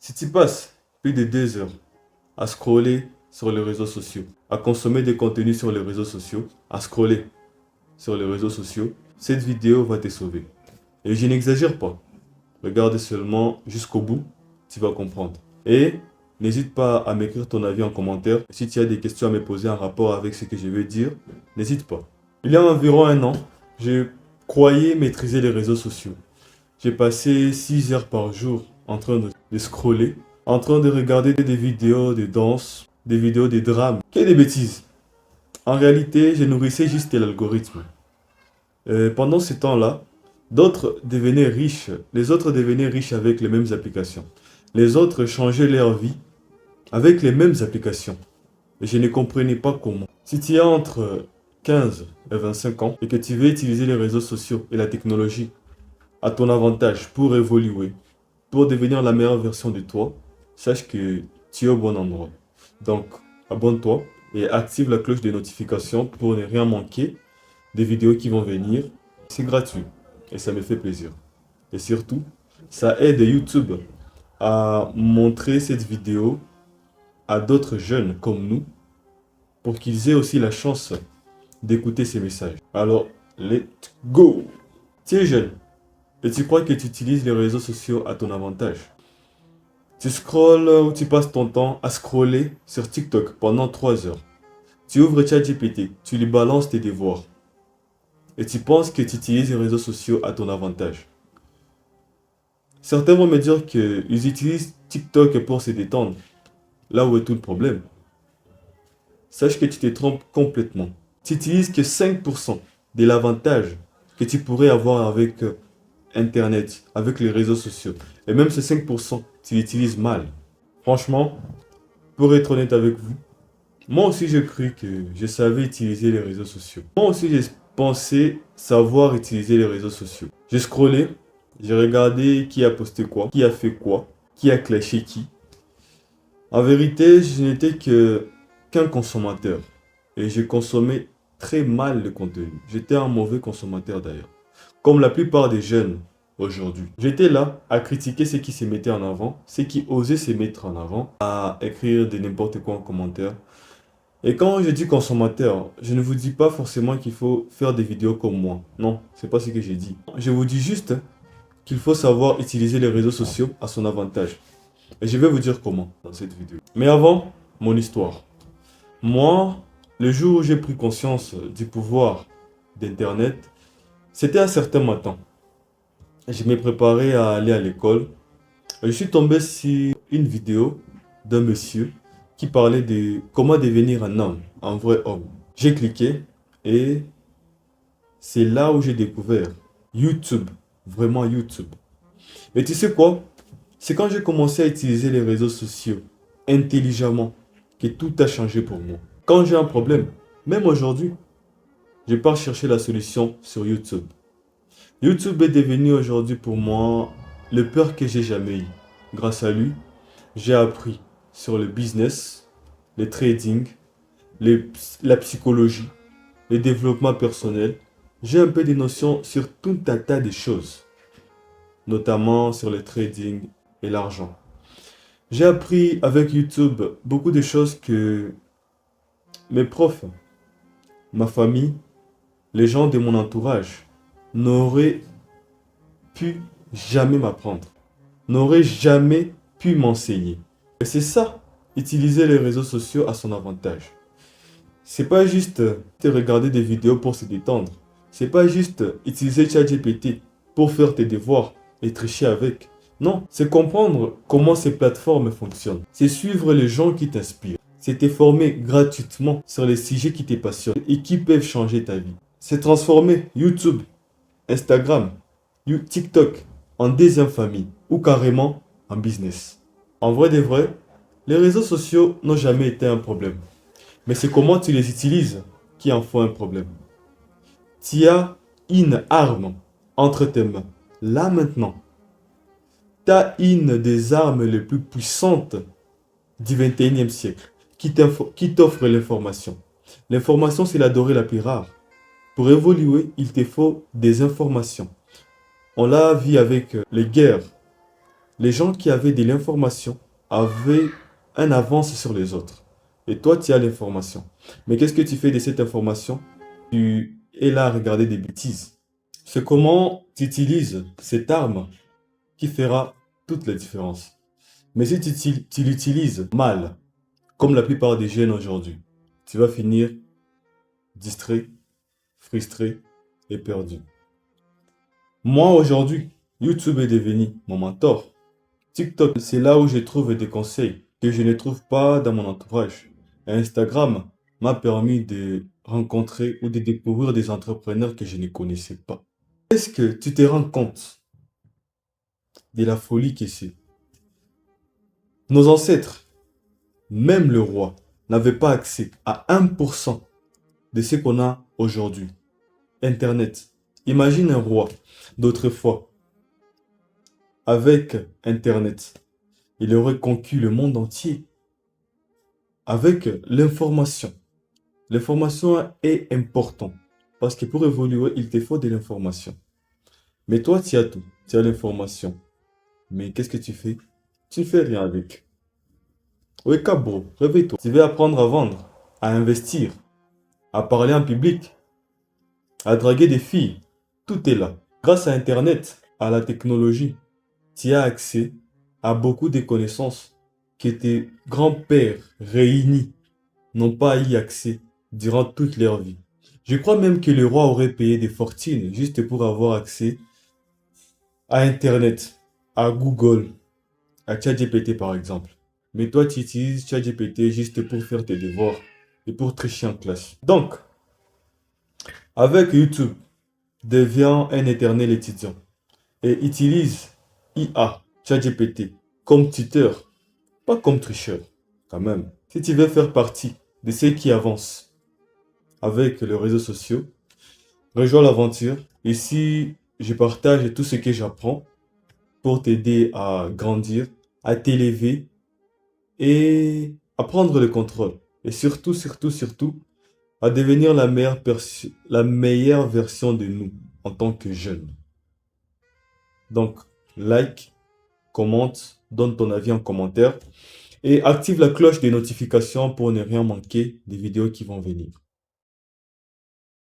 Si tu passes plus de 2 heures à scroller sur les réseaux sociaux, à consommer des contenus sur les réseaux sociaux, à scroller sur les réseaux sociaux, cette vidéo va te sauver. Et je n'exagère pas. Regarde seulement jusqu'au bout, tu vas comprendre. Et n'hésite pas à m'écrire ton avis en commentaire. Si tu as des questions à me poser en rapport avec ce que je veux dire, n'hésite pas. Il y a environ un an, je croyais maîtriser les réseaux sociaux. J'ai passé 6 heures par jour en train de scroller, en train de regarder des vidéos de danse, des vidéos de drames. Que des bêtises. En réalité, je nourrissais juste l'algorithme. Pendant ce temps-là, d'autres devenaient riches. Les autres devenaient riches avec les mêmes applications. Les autres changeaient leur vie avec les mêmes applications. Et je ne comprenais pas comment. Si tu as entre 15 et 25 ans et que tu veux utiliser les réseaux sociaux et la technologie à ton avantage pour évoluer, pour devenir la meilleure version de toi, sache que tu es au bon endroit. Donc, abonne-toi et active la cloche de notification pour ne rien manquer des vidéos qui vont venir. C'est gratuit et ça me fait plaisir. Et surtout, ça aide YouTube à montrer cette vidéo à d'autres jeunes comme nous pour qu'ils aient aussi la chance d'écouter ces messages. Alors, let's go! Tu es jeune et tu crois que tu utilises les réseaux sociaux à ton avantage. Tu scrolles ou tu passes ton temps à scroller sur TikTok pendant 3 heures. Tu ouvres ChatGPT, tu lui balances tes devoirs. Et tu penses que tu utilises les réseaux sociaux à ton avantage. Certains vont me dire qu'ils utilisent TikTok pour se détendre. Là où est tout le problème. Sache que tu te trompes complètement. Tu n'utilises que 5% de l'avantage que tu pourrais avoir avec Internet, avec les réseaux sociaux. Et même ces 5%, tu l'utilises mal. Franchement, pour être honnête avec vous, moi aussi j'ai cru que je savais utiliser les réseaux sociaux. Moi aussi j'ai pensé savoir utiliser les réseaux sociaux. J'ai scrollé, j'ai regardé qui a posté quoi, qui a fait quoi, qui a clashé qui. En vérité, je n'étais qu'un consommateur. Et je consommais très mal le contenu. J'étais un mauvais consommateur d'ailleurs. Comme la plupart des jeunes aujourd'hui. J'étais là à critiquer ceux qui se mettaient en avant, ceux qui osaient se mettre en avant, à écrire de n'importe quoi en commentaire. Et quand je dis consommateur, je ne vous dis pas forcément qu'il faut faire des vidéos comme moi. Non, c'est pas ce que j'ai dit. Je vous dis juste qu'il faut savoir utiliser les réseaux sociaux à son avantage. Et je vais vous dire comment dans cette vidéo. Mais avant, mon histoire. Moi, le jour où j'ai pris conscience du pouvoir d'Internet, c'était un certain matin. Je me préparais à aller à l'école. Je suis tombé sur une vidéo d'un monsieur qui parlait de comment devenir un homme, un vrai homme. J'ai cliqué et c'est là où j'ai découvert YouTube, vraiment YouTube. Et tu sais quoi? C'est quand j'ai commencé à utiliser les réseaux sociaux intelligemment que tout a changé pour moi. Quand j'ai un problème, même aujourd'hui, je pars chercher la solution sur YouTube. YouTube est devenu aujourd'hui pour moi le père que j'ai jamais eu. Grâce à lui, j'ai appris sur le business, le trading, la psychologie, le développement personnel. J'ai un peu des notions sur tout un tas de choses, notamment sur le trading et l'argent. J'ai appris avec YouTube beaucoup de choses que mes profs, ma famille, les gens de mon entourage n'auraient pu jamais m'apprendre, n'auraient jamais pu m'enseigner. Et c'est ça, utiliser les réseaux sociaux à son avantage. C'est pas juste regarder des vidéos pour se détendre. C'est pas juste utiliser ChatGPT pour faire tes devoirs et tricher avec. Non, c'est comprendre comment ces plateformes fonctionnent. C'est suivre les gens qui t'inspirent. C'est te former gratuitement sur les sujets qui te passionnent et qui peuvent changer ta vie. C'est transformer YouTube, Instagram, TikTok en deuxième famille ou carrément en business. En vrai de vrai, les réseaux sociaux n'ont jamais été un problème. Mais c'est comment tu les utilises qui en font un problème. Tu as une arme entre tes mains. Là maintenant, tu as une des armes les plus puissantes du 21e siècle qui t'offre l'information. L'information, c'est la denrée la plus rare. Pour évoluer, il te faut des informations. On l'a vu avec les guerres Les gens qui avaient de l'information avaient un avance sur les autres. Et toi, tu as l'information. Mais qu'est-ce que tu fais de cette information? Tu es là à regarder des bêtises. C'est comment tu utilises cette arme qui fera toute la différence. Mais si tu l'utilises mal, comme la plupart des jeunes aujourd'hui, tu vas finir distrait, frustré et perdu. Moi, aujourd'hui, YouTube est devenu mon mentor. TikTok, c'est là où je trouve des conseils que je ne trouve pas dans mon entourage. Et Instagram m'a permis de rencontrer ou de découvrir des entrepreneurs que je ne connaissais pas. Est-ce que tu te rends compte de la folie que c'est? Nos ancêtres, même le roi, n'avait pas accès à 1% de ce qu'on a aujourd'hui. Internet. Imagine un roi d'autrefois avec Internet. Il aurait conquis le monde entier avec l'information. L'information est importante parce que pour évoluer, il te faut de l'information. Mais toi, tu as tout. Tu as l'information. Mais qu'est-ce que tu fais? Tu ne fais rien avec. Wake up, bro. Réveille-toi. Tu veux apprendre à vendre, à investir, à parler en public, à draguer des filles. Tout est là. Grâce à Internet, à la technologie, tu as accès à beaucoup de connaissances que tes grands-pères réunis n'ont pas eu accès durant toute leur vie. Je crois même que le roi aurait payé des fortunes juste pour avoir accès à Internet, à Google, à ChatGPT par exemple. Mais toi, tu utilises ChatGPT juste pour faire tes devoirs et pour tricher en classe. Donc, avec YouTube, deviens un éternel étudiant et utilise IA, ChatGPT, comme tuteur, pas comme tricheur, quand même. Si tu veux faire partie de ceux qui avancent avec les réseaux sociaux, rejoins l'aventure. Ici, je partage tout ce que j'apprends pour t'aider à grandir, à t'élever et à prendre le contrôle. Et surtout, à devenir la meilleure version de nous en tant que jeunes. Donc, like, commente, donne ton avis en commentaire et active la cloche des notifications pour ne rien manquer des vidéos qui vont venir.